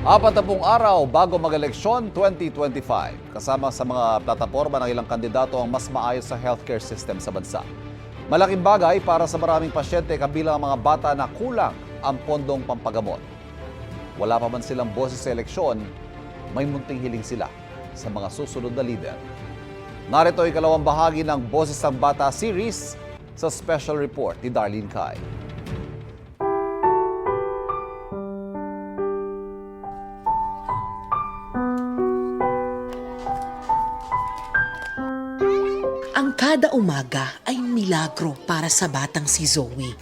40 araw bago mag-eleksyon 2025. Kasama sa mga plataforma ng ilang kandidato ang mas maayos sa healthcare system sa bansa. Malaking bagay para sa maraming pasyente kabilang ang mga bata na kulang ang pondong pampagamot. Wala pa man silang boses sa eleksyon, may munting hiling sila sa mga susunod na leader. Narito ay ikalawang bahagi ng Boses ng Bata series sa special report ni Darlene Kai. Ang kada umaga ay milagro para sa batang si Zoe.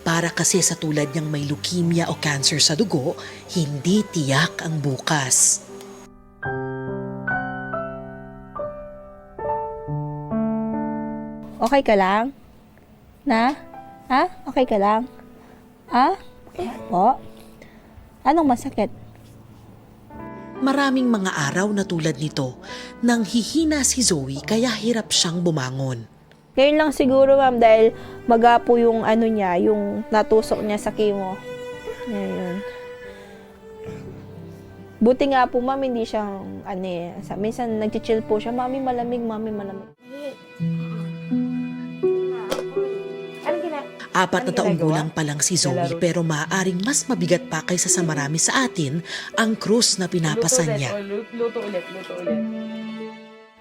Para kasi sa tulad niyang may leukemia o cancer sa dugo, hindi tiyak ang bukas. Okay ka lang? Na? Ha? Okay ka lang? Ha? Po? Anong masakit? Maraming mga araw na tulad nito nang hihina si Zoe kaya hirap siyang bumangon. Ngayon lang siguro, ma'am, dahil magapo yung ano niya, yung natusok niya sa chemo. Ngayon. Buti nga po, ma'am, hindi siyang, minsan nag-chill po siya, mami malamig, mami malamig. 4 na taong gulang pa lang si Zoe pero maaaring mas mabigat pa kaysa sa marami sa atin ang krus na pinapasan niya. Luto ulit.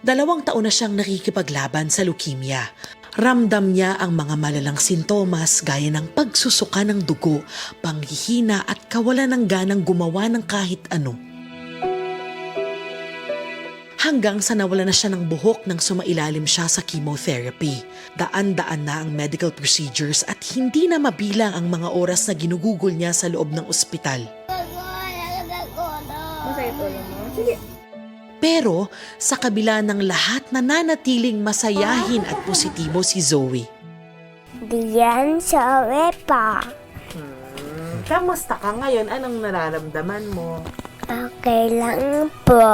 2 taon na siyang nakikipaglaban sa leukemia. Ramdam niya ang mga malalang sintomas gaya ng pagsusuka ng dugo, panghihina at kawalan ng ganang gumawa ng kahit ano. Hanggang sa nawala na siya ng buhok nang sumailalim siya sa chemotherapy. Daan-daan na ang medical procedures at hindi na mabilang ang mga oras na ginugugol niya sa loob ng ospital. Masakit ulo mo? Sige. Pero sa kabila ng lahat, nananatiling masayahin at positibo si Zoe. Diyan sa pa. Kamusta ka ngayon? Anong nararamdaman mo? Okay lang po.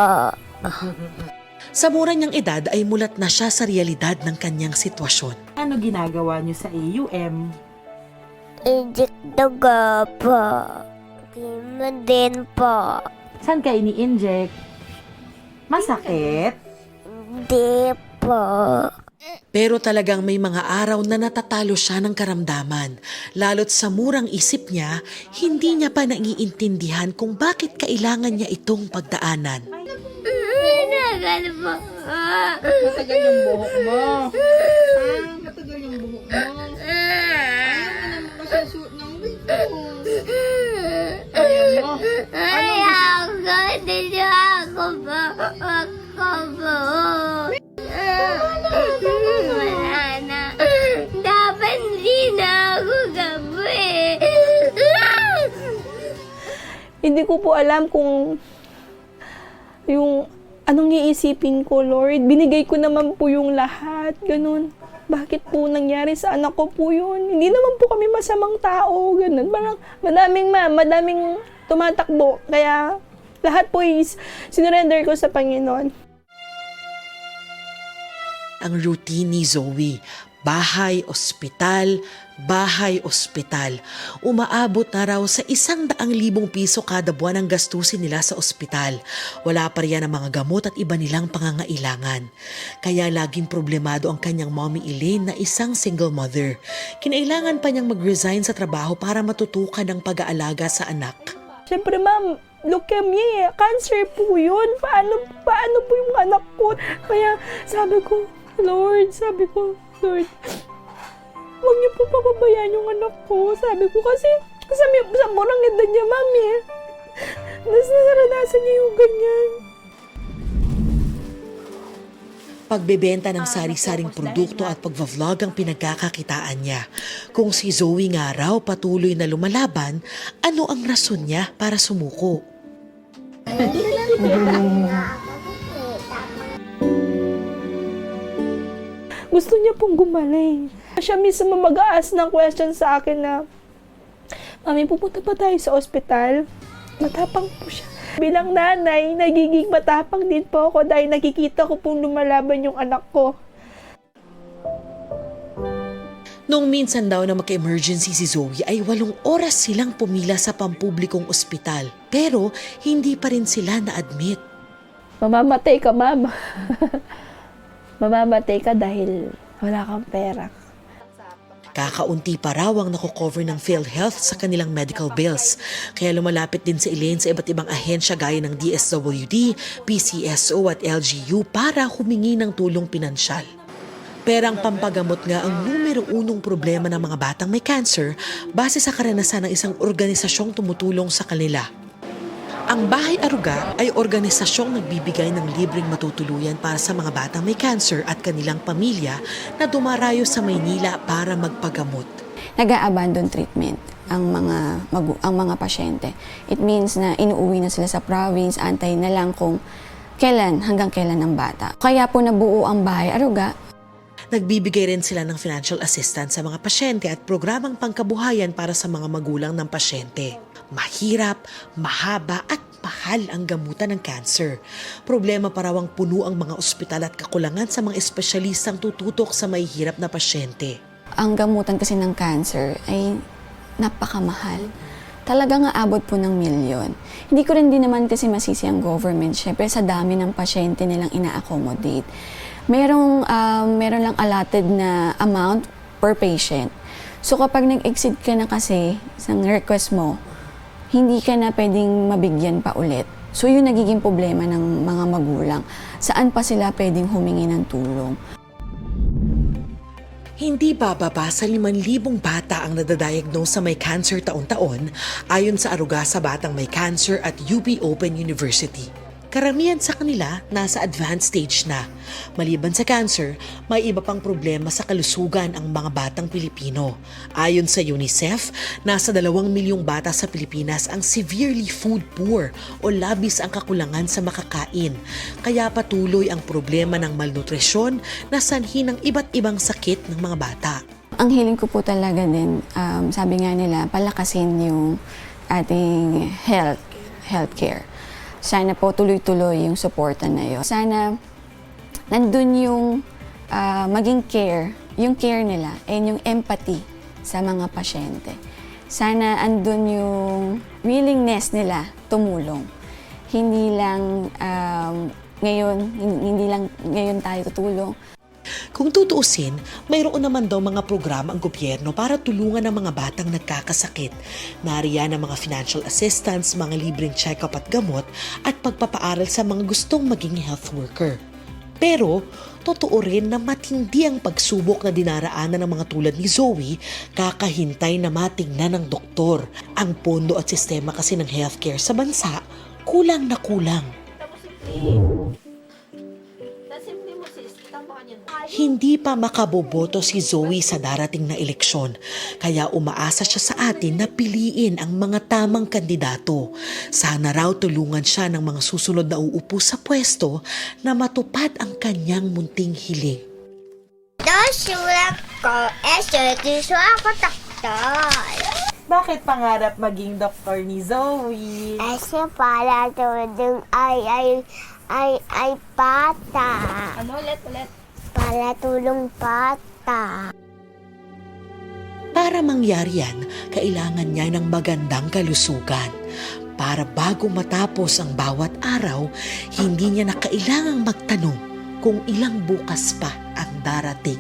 Sa mura niyang edad ay mulat na siya sa realidad ng kanyang sitwasyon. Ano ginagawa niyo sa AUM? Ijik dugo po. Kimo din po. Saan ka ini-inject? Masakit? Hindi po. Pero talagang may mga araw na natatalo siya ng karamdaman. Lalo't sa murang isip niya, hindi niya pa naiintindihan kung bakit kailangan niya itong pagdaanan. Nagal po. Matagal yung buhok mo. Matagal yung buhok mo. Ayaw mo naman kasi suot ng wig mo. Ayaw mo. Ayaw ko. Hindi ako po. Ako po. Wala na. Dapat hindi na ako gabi. Hindi ko po alam kung yung anong iisipin ko, Lord. Binigay ko naman po yung lahat. Ganun. Bakit po nangyari sa anak ko po yun? Hindi naman po kami masamang tao. Ganun. Parang madaming tumatakbo. Kaya lahat po is sinurrender ko sa Panginoon. Ang routine ni Zoe, bahay, ospital, bahay, ospital. Umaabot na raw sa 100,000 piso kada buwan ang gastusin nila sa ospital. Wala pa riyan ang mga gamot at iba nilang pangangailangan. Kaya laging problemado ang kanyang mommy Elaine na isang single mother. Kinailangan pa niyang mag-resign sa trabaho para matutukan ang pag-aalaga sa anak. Siyempre, ma'am, leukemia, cancer po yun. Paano po yung anak ko? Kaya sabi ko, Lord, huwag niyo po papabayaan yung anak ko. Sabi ko kasi sa murang edad niya, mami. Naranasan niya yung ganyan. Pagbebenta ng sari-saring produkto at pagva-vlog ang pinagkakakitaan niya. Kung si Zoe nga raw patuloy na lumalaban, ano ang rason niya para sumuko? Gusto niya pong gumaling. Siya mismo mag-aas ng question sa akin na, Mami, pupunta pa tayo sa ospital? Matapang po siya. Bilang nanay, nagiging matapang din po ako dahil nakikita ko pong lumalaban yung anak ko. Noong minsan daw na magka-emergency si Zoe ay 8 oras silang pumila sa pampublikong ospital. Pero hindi pa rin sila na-admit. Mamamatay ka, ma'am. Mamamatay ka dahil wala kang pera. Kakaunti pa raw ang nakocover ng PhilHealth sa kanilang medical bills. Kaya lumalapit din si Elaine sa iba't ibang ahensya gaya ng DSWD, PCSO at LGU para humingi ng tulong pinansyal. Perang pampagamot nga ang numero 1 problema ng mga batang may cancer base sa karanasan ng isang organisasyong tumutulong sa kanila. Ang Bahay Aruga ay organisasyong nagbibigay ng libreng matutuluyan para sa mga batang may cancer at kanilang pamilya na dumarayo sa Maynila para magpagamot. Nag-a-abandon treatment ang mga pasyente. It means na inuuwi na sila sa province, antay na lang kung hanggang kailan ang bata. Kaya po nabuo ang Bahay Aruga. Nagbibigay rin sila ng financial assistance sa mga pasyente at programang pangkabuhayan para sa mga magulang ng pasyente. Mahirap, mahaba at mahal ang gamutan ng cancer. Problema pa raw ang puno ang mga ospital at kakulangan sa mga espesyalistang tututok sa mahihirap na pasyente. Ang gamutan kasi ng cancer ay napakamahal. Talagang aabot po ng milyon. Hindi ko rin din naman kasi masisi ang government, syempre sa dami ng pasyente nilang ina-accommodate. Meron lang allotted na amount per patient. So kapag nag-exceed ka na kasi sa request mo, hindi ka na pwedeng mabigyan pa ulit. So yun nagiging problema ng mga magulang. Saan pa sila pwedeng humingi ng tulong? Hindi bababa sa 5,000 bata ang nadadiagnose sa may cancer taon-taon ayon sa Aruga sa Batang May Cancer at UP Open University. Karamihan sa kanila nasa advanced stage na. Maliban sa cancer, may iba pang problema sa kalusugan ang mga batang Pilipino. Ayon sa UNICEF, nasa 2 milyong bata sa Pilipinas ang severely food poor o labis ang kakulangan sa makakain. Kaya patuloy ang problema ng malnutrisyon na sanhi ng iba't ibang sakit ng mga bata. Ang hiling ko po talaga din, sabi nga nila, palakasin yung ating healthcare. Sana po tuloy-tuloy yung suporta na yun. Sana nandun yung maging care, yung care nila, and yung empathy sa mga pasyente. Sana andun yung willingness nila tumulong. Hindi lang ngayon tayo tutulong. Kung tutuusin, mayroon naman daw mga programa ang gobyerno para tulungan ang mga batang nagkakasakit. Nariyan ang mga financial assistance, mga libreng check-up at gamot, at pagpapaaral sa mga gustong maging health worker. Pero, totoo rin na matindi ang pagsubok na dinaraanan ng mga tulad ni Zoe, kakahintay na matingnan ng doktor. Ang pondo at sistema kasi ng healthcare sa bansa, kulang na kulang. Hindi pa makaboboto si Zoe sa darating na eleksyon, kaya umaasa siya sa atin na piliin ang mga tamang kandidato. Sana raw tulungan siya ng mga susunod na uupo sa pwesto na matupad ang kanyang munting hiling. Sulat ko, gusto ako doktor. Bakit pangarap maging doktor ni Zoe? Kasi para tulong ay bata. Ano ulit? Para tulong bata. Para mangyari yan, kailangan niya ng magandang kalusugan. Para bago matapos ang bawat araw, hindi niya na kailangang magtanong kung ilang bukas pa ang darating.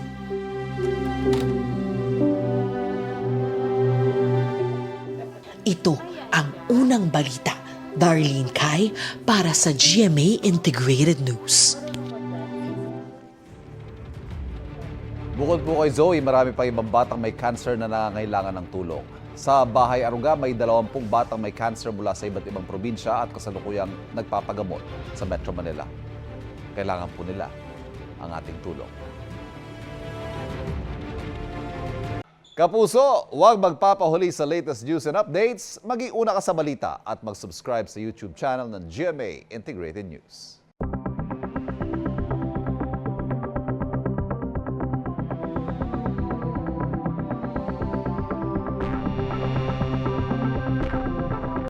Ito ang unang balita. Darlene Kai para sa GMA Integrated News. Bukod po kay Zoe, marami pa ibang batang may cancer na nangangailangan ng tulong. Sa Bahay Aruga, may 20 batang may cancer mula sa iba't ibang probinsya at kasalukuyang nagpapagamot sa Metro Manila. Kailangan po nila ang ating tulong. Kapuso, huwag magpapahuli sa latest news and updates. Maging una ka sa balita at mag-subscribe sa YouTube channel ng GMA Integrated News.